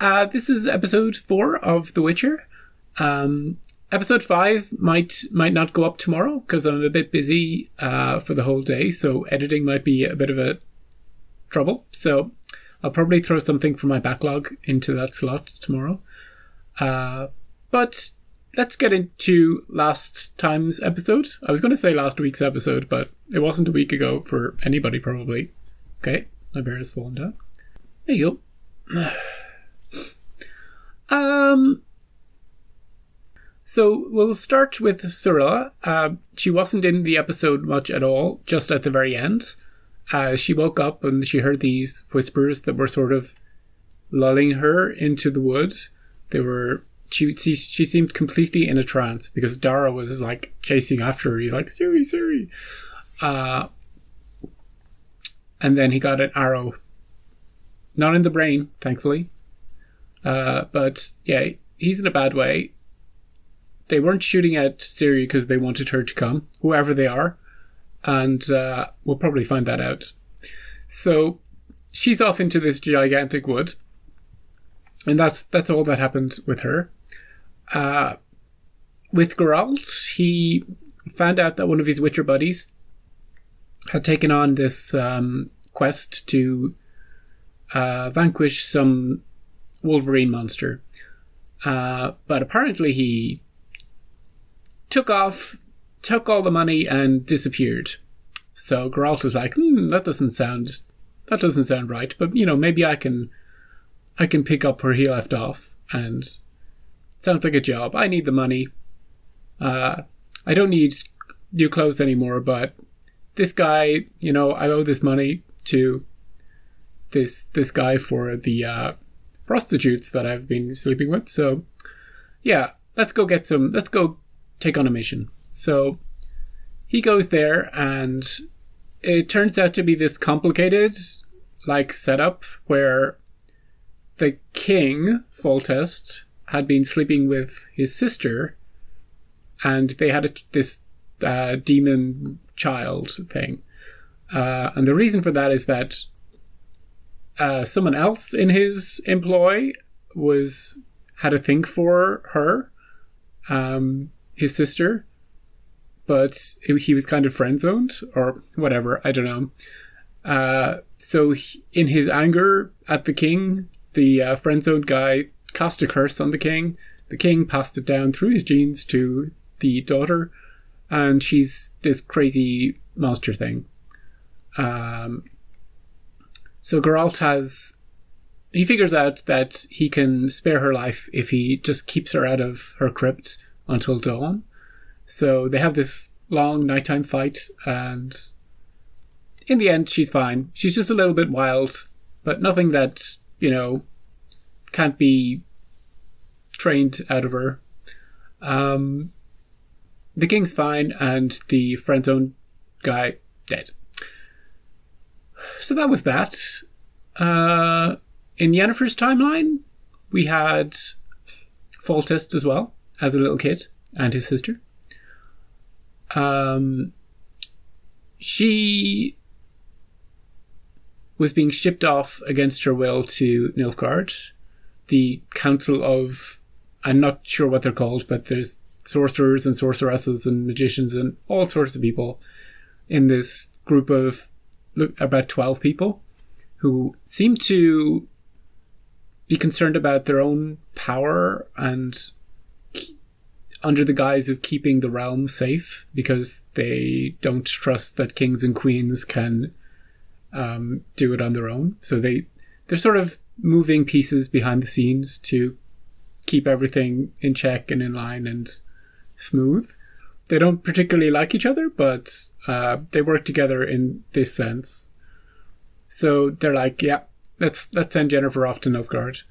This is episode 4 of The Witcher. Episode 5 might not go up tomorrow because I'm a bit busy for the whole day, so editing might be a bit of a trouble. So I'll probably throw something from my backlog into that slot tomorrow. But let's get into last time's episode. I was going to say last week's episode, but it wasn't a week ago for anybody probably. Okay, my bear has fallen down. There you go. So we'll start with Cirilla. She wasn't in the episode much at all, just at the very end. She woke up and she heard these whispers that were sort of lulling her into the wood. She seemed completely in a trance because Dara was like chasing after her. He's like, Ciri, Ciri. And then he got an arrow. Not in the brain, thankfully. But yeah, he's in a bad way. They weren't shooting at Ciri because they wanted her to come, whoever they are. And we'll probably find that out. So she's off into this gigantic wood. And that's all that happened with her. With Geralt, he found out that one of his Witcher buddies had taken on this quest to vanquish some Wolverine monster. But apparently he took all the money and disappeared. So Geralt was like, that doesn't sound right, but maybe I can pick up where he left off, and sounds like a job. I need the money. I don't need new clothes anymore, but this guy, I owe this money to this guy for the prostitutes that I've been sleeping with. So yeah, let's go take on a mission. So he goes there, and it turns out to be this complicated setup where the king, Foltest, had been sleeping with his sister, and they had this demon child thing. And the reason for that is that someone else in his employ had a thing for her, his sister, but he was kind of friend-zoned or whatever, I don't know. So in his anger at the king, the friend-zoned guy cast a curse on the king. The king passed it down through his genes to the daughter, and she's this crazy monster thing. So Geralt he figures out that he can spare her life if he just keeps her out of her crypt until dawn. So they have this long nighttime fight, and in the end she's fine. She's just a little bit wild, but nothing that, can't be trained out of her. The king's fine, and the friend-zoned guy dead. So that was that. In Yennefer's timeline, we had Foltest as well, as a little kid, and his sister. She was being shipped off against her will to Nilfgaard, the council of, I'm not sure what they're called, but there's sorcerers and sorceresses and magicians and all sorts of people in this group of about 12 people who seem to be concerned about their own power and under the guise of keeping the realm safe, because they don't trust that kings and queens can do it on their own. So they're sort of moving pieces behind the scenes to keep everything in check and in line and smooth. They don't particularly like each other, but they work together in this sense. So they're like, yeah, let's send Yennefer off to Nilfgaard.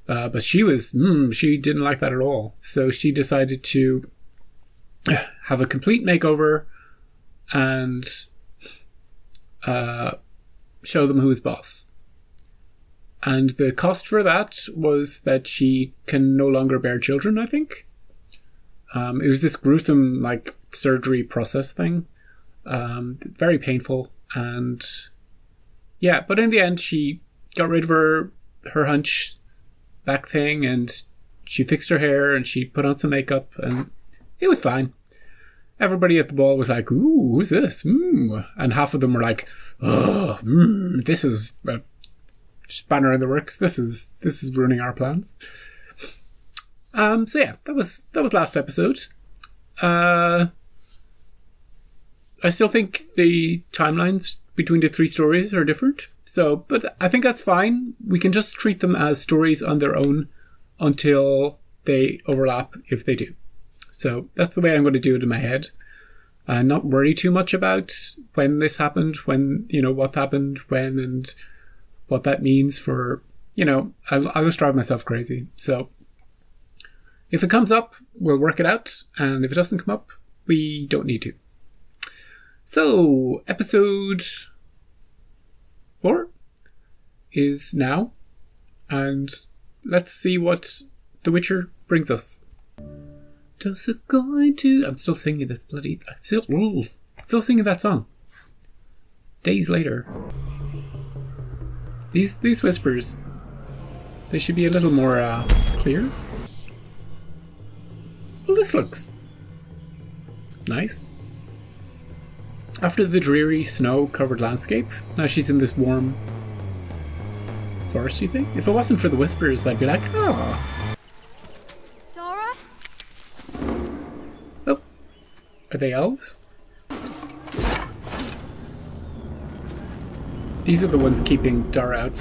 But she didn't like that at all. So she decided to have a complete makeover and show them who's boss. And the cost for that was that she can no longer bear children, I think. It was this gruesome, surgery process thing. Very painful. And yeah, but in the end, she got rid of her hunch back thing, and she fixed her hair, and she put on some makeup, and it was fine. Everybody at the ball was like, "Ooh, who's this?" And half of them were like, "Oh, this is a spanner in the works. This is ruining our plans." So yeah, that was last episode. I still think the timelines between the 3 stories are different. So, but I think that's fine. We can just treat them as stories on their own until they overlap, if they do. So that's the way I'm going to do it in my head. Not worry too much about when this happened, when, what happened, when, and what that means for, I'll just drive myself crazy. So if it comes up, we'll work it out. And if it doesn't come up, we don't need to. So episode 4 is now. And let's see what The Witcher brings us. Does it going to... I'm still singing the bloody... Still singing that song. Days later. These whispers, they should be a little more clear. Well, this looks nice. After the dreary snow-covered landscape, now she's in this warm foresty thing. If it wasn't for the whispers, I'd be like, oh... Are they elves? These are the ones keeping Dara out.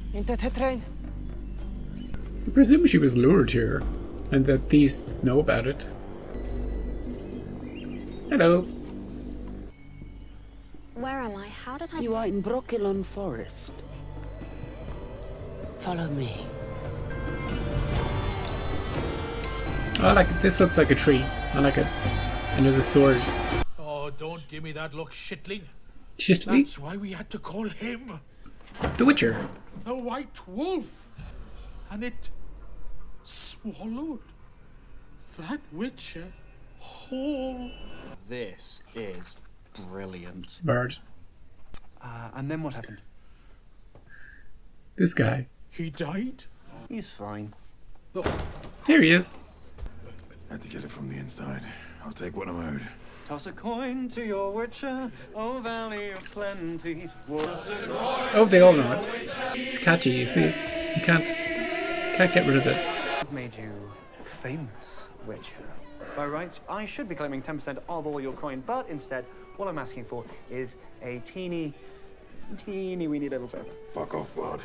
I presume she was lured here, and that these know about it. Hello. Where am I? How did I... You are in Brokilon Forest. Follow me. Oh, this looks like a tree. I like it. And there's a sword. Oh, don't give me that look, shitling. Shitling? That's why we had to call him The Witcher. the White Wolf. And it swallowed that Witcher whole. This is brilliant. Smart. And then what happened? This guy. He died? He's fine. Here he is. Had to get it from the inside. I'll take what I'm owed. Toss a coin to your Witcher, oh Valley of Plenty. Oh, they all know it. It's catchy, you see. You can't get rid of it. I've made you famous, Witcher. By rights, I should be claiming 10% of all your coin, but instead, what I'm asking for is a teeny weeny little favor. Fuck off, bud.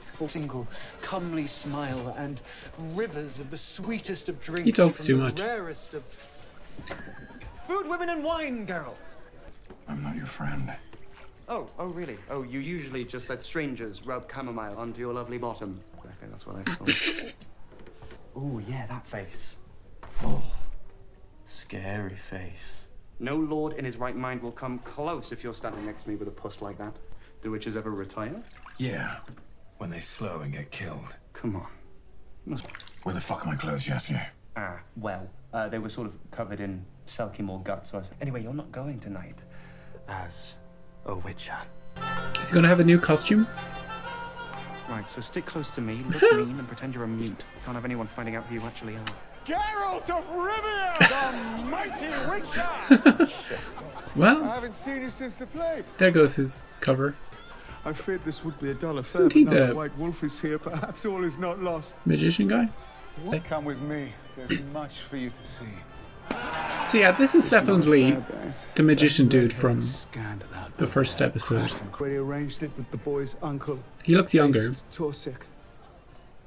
For single, comely smile and rivers of the sweetest of drinks. He talks from too the much. Rarest of food, women, and wine, Geralt. I'm not your friend. Oh, really? Oh, you usually just let strangers rub chamomile onto your lovely bottom. Okay, that's what I thought. Oh, yeah, that face. Oh. Scary face. No lord in his right mind will come close if you're standing next to me with a puss like that. Do witches ever retire? Yeah. When they slow and get killed. Come on. Where the fuck are my clothes, you ask you? Well, they were sort of covered in Selkimore guts, so I said, anyway, you're not going tonight as a witcher. Is he going to have a new costume? Right, so stick close to me, look mean, and pretend you're a mute. Can't have anyone finding out who you actually are. Geralt of Rivia, the mighty Witcher! Well, I haven't seen you since the plague. there goes his cover. I feared this would be a dull affair, Isn't he but now the- the White Wolf is here. Perhaps all is not lost. Magician guy? Come with me. There's much for you to see. So yeah, this is definitely the magician dude from Scandal out the first episode. We arranged it with the boy's uncle. He looks younger. Torsic.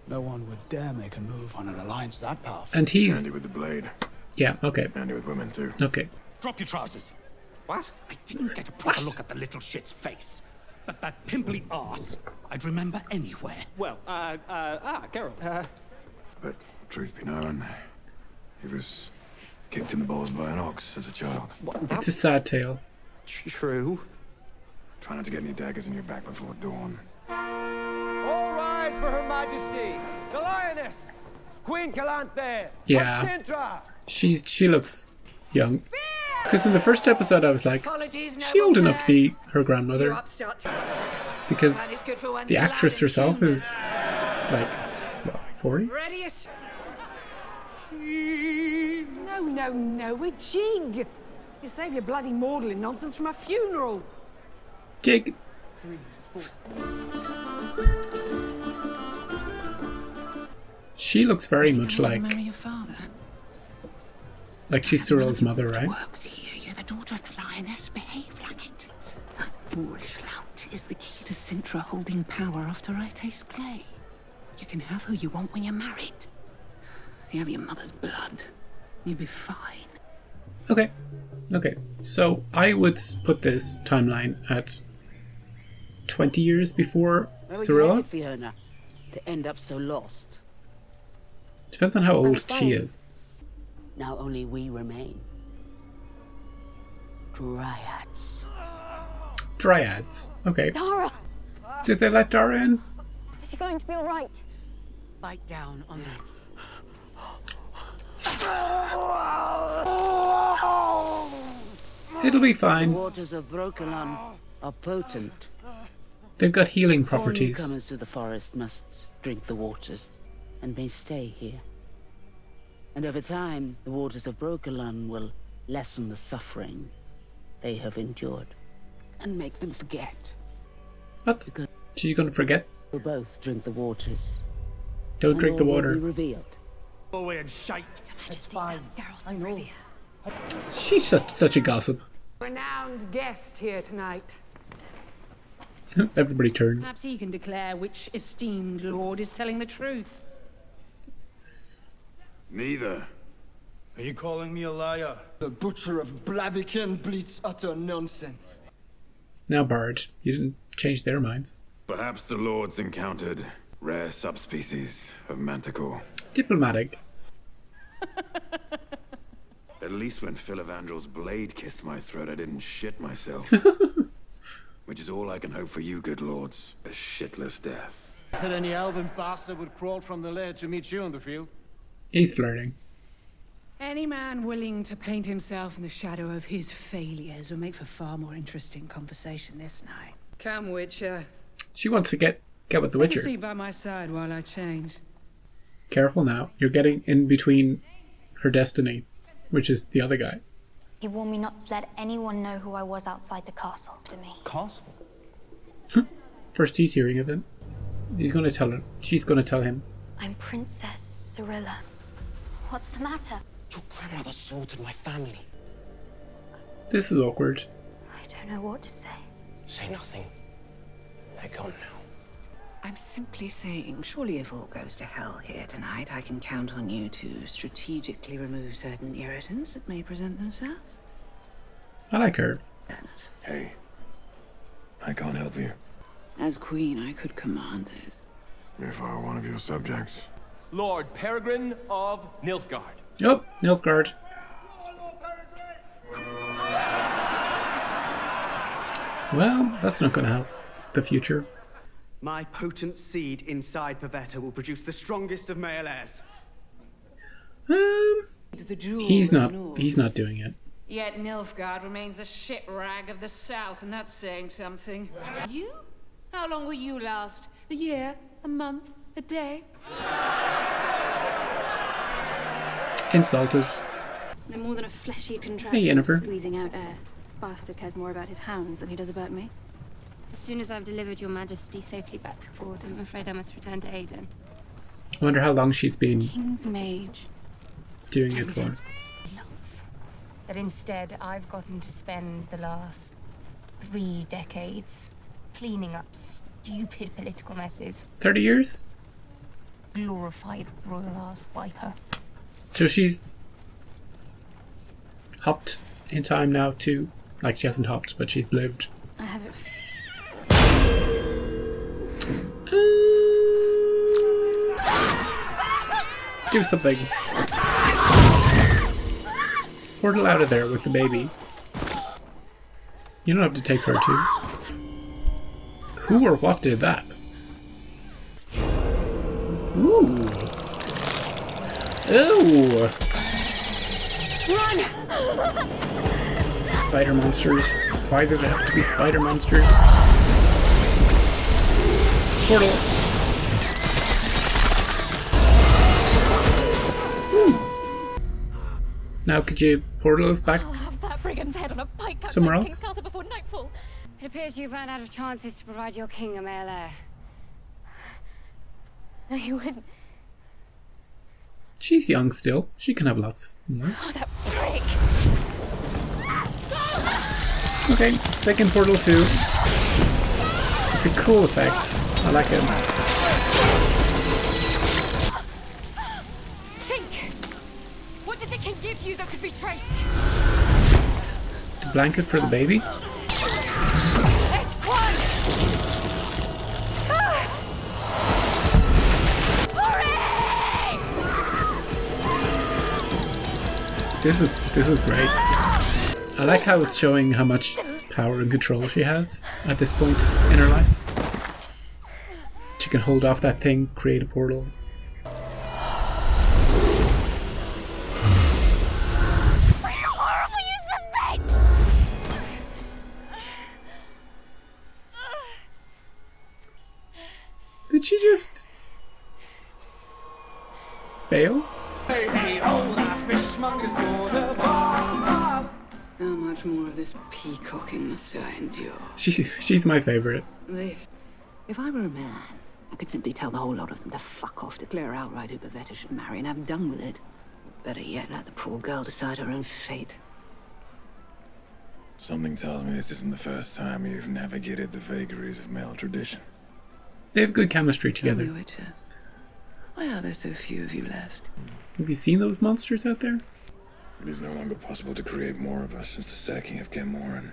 No one would dare make a move on an alliance that powerful. And he's... Handy with the blade. Yeah, okay. Handy with women, too. Okay. Drop your trousers. What? I didn't get a proper look at the little shit's face. But that pimply arse, I'd remember anywhere. Well, Geralt. But truth be known, he was kicked in the balls by an ox as a child. It's a sad tale. True. Try not to get any daggers in your back before dawn. All rise for Her Majesty, the Lioness, Queen Calanthe. Yeah. She looks young. Because in the first episode I was like, Apologies, is she old enough to be her You grandmother? upstart. Because That is good for one the actress blind herself human. is like, what, 40? Ready as... No, we're jig. You save your bloody maudlin nonsense from a funeral. Jig. She looks very much like your father. she's Cyril's mother, right? Works here. You're the daughter of the lioness. Behave like it. That boorish lout is the key to Sintra holding power after I taste clay. You can have who you want when you're married. You have your mother's blood. You'll be fine. Okay. So I would put this timeline at 20 years before Where were you Cyrilla. headed, Fiona, to end up so lost? Depends on how old she is. Now only we remain. Dryads. Dryads. Okay. Dara! Did they let Dara in? Is he going to be all right? Bite down on this. It'll be The fine. waters of Brokelon are potent. They've got healing All properties. newcomers to the forest must drink the waters, and may stay here. And over time, the waters of Brokelon will lessen the suffering they have endured, and make them forget. What? So you're gonna forget? We'll both drink the waters. Don't and drink the all will water. be revealed. Away and shite. Your Majesty, that's Geralt of Rivia. She's such a gossip. Renowned guest here tonight. Everybody turns. Perhaps he can declare which esteemed lord is telling the truth. Neither. Are you calling me a liar? The butcher of Blaviken bleats utter nonsense. Now, Bard, you didn't change their minds. Perhaps the lords encountered rare subspecies of manticore. Diplomatic. At least when Philavandrel's blade kissed my throat, I didn't shit myself. Which is all I can hope for you, good lords. A shitless death. That any Alban bastard would crawl from the lair to meet you on the field. He's flirting. Any man willing to paint himself in the shadow of his failures will make for far more interesting conversation this night. Come, Witcher. She wants to get with the Take a Witcher. seat by my side while I change. Careful now. You're getting in between her destiny, which is the other guy. He warned me not to let anyone know who I was outside the castle to me. Castle? First he's hearing of it. He's gonna tell her. She's gonna tell him. I'm Princess Cyrilla. What's the matter? Your grandmother slaughtered my family. This is awkward. I don't know what to say. Say nothing. They're gone now. I'm simply saying, surely if all goes to hell here tonight, I can count on you to strategically remove certain irritants that may present themselves. I like her. Hey, I can't help you. As queen, I could command it. If I were one of your subjects. Lord Peregrine of Nilfgaard. Oh, Nilfgaard. Well, that's not gonna help the future. My potent seed inside Pavetta will produce the strongest of male heirs. He's not doing it. Yet Nilfgaard remains a shit rag of the south, and that's saying something. You? How long will you last? A year? A month? A day? Insulted. No more than a fleshy Hey, contraption Yennefer. squeezing out air. Bastard cares more about his hounds than he does about me. As soon as I've delivered your majesty safely back to court, I'm afraid I must return to Aden. I wonder how long she's been King's mage. doing it for. That instead, I've gotten to spend the last 3 decades cleaning up stupid political messes. 30 years? Glorified royal ass viper. So she's hopped in time now too. Like she hasn't hopped, but she's lived. I have it. Do something. Portal out of there with the baby. You don't have to take her too. Who or what did that? Ooh. Ooh. Run! spider monsters. Why did it have to be spider monsters? Portal. Now could you portal us back I'll have that brigand's head on a pike outside somewhere King's else? Castle before nightfall. It appears you've run out of chances to provide your king a male heir. No, you wouldn't. She's young still. She can have lots. Oh, that prick! Okay, second portal too. It's a cool effect. I like it. Think! What did the king give you that could be traced? A blanket for the baby? It's quiet! This is great. I like how it's showing how much power and control she has at this point in her life. She can hold off that thing, create a portal. Did she just bail? How much more of this peacocking must I endure? She's my favorite. This. If I were a man, I could simply tell the whole lot of them to fuck off, declare outright who Pavetta should marry, and have done with it. Better yet, let the poor girl decide her own fate. Something tells me this isn't the first time you've navigated the vagaries of male tradition. They have good chemistry together. Witcher, why are there so few of you left? Have you seen those monsters out there? It is no longer possible to create more of us since the sacking of Camoran.